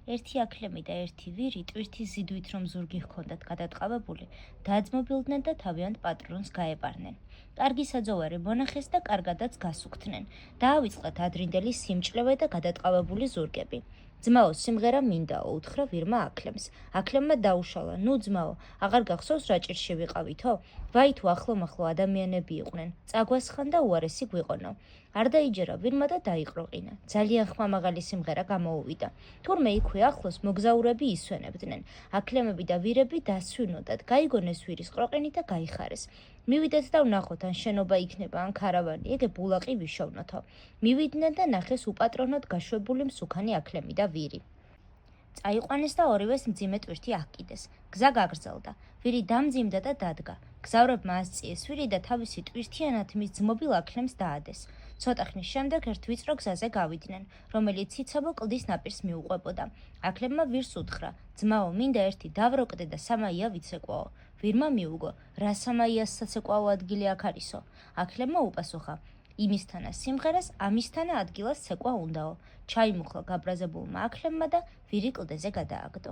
ერთი აქლემი და ერთი ვირი ტვირთის ზიდვით რომ ზურგი ჰქონდათ გადატყავებული, დაძმობილდნენ და თავიანთ პატრონს გაეპარნენ. კარგი საძოვარი მონახეს და კარგადაც გასუქთნენ. დაავიწყათ ადრინდელი სიმჭლევე და გადატყავებული ზურგები. ძმაო, სიმღერა მინდაო, უთხრა ვირმა აქლემს. აქლემმა დაუშალა, ნუ ძმაო, აღარ გახსოვს რა ჭირში ვიყავითო? ვაი თუ ახლო-მახლო ადამიანები იყვნენ, წაგვასხან და უარესი გვიყონო. არ დაიჯერა ვირმა და დაიყროყინა. ძალიან ხმამაღალი სიმღერა გამოუვიდა. თურმე იქვე ახლოს მოგზაურები ისვენებდნენ. აქლემები და ვირები დასვინოდათ, გაიგონეს ვირის ყროყინი და გაიხარეს. მივიდეთ და ვნახოთ, ან შენობა იქნება, ან ქარავანი, ეგე ბულაყი ვიშოვნოთო. მივიდნენ და ნახეს უპატრონოდ გაშვებული მსუქანი აქლემი და ვირი. წაიყვანეს და ორივეს მძიმე ტვირთი აჰკიდეს. გზა გაგრძელდა. ვირი დამძიმდა და დადგა. გზავრებმა ასწიეს ვირი და თავისი ტვირთიანად მის ძმობილ აქლემს დაადეს. ცოტა ხნის შემდეგ ერთ ვიწრო გზაზე გავიდნენ, რომელიც ციცაბო კლდის ნაპირს მიუყვებოდა. აქლემმა ვირს უთხრა: ძმაო, მინდა ერთი დავროკდე და სამაია ვიცეკვაო. ვირმა მიუგო: რა სამაიას საცეკვაო ადგილი აქ არისო? აქლემმა უპასუხა: იმისთანა სიმღერას, ამისთანა ადგილას ცეკვა უნდაო. ჩაიმუხლა გაბრაზებულმა აქლემმა და ვირი კლდეზე გადააგდო.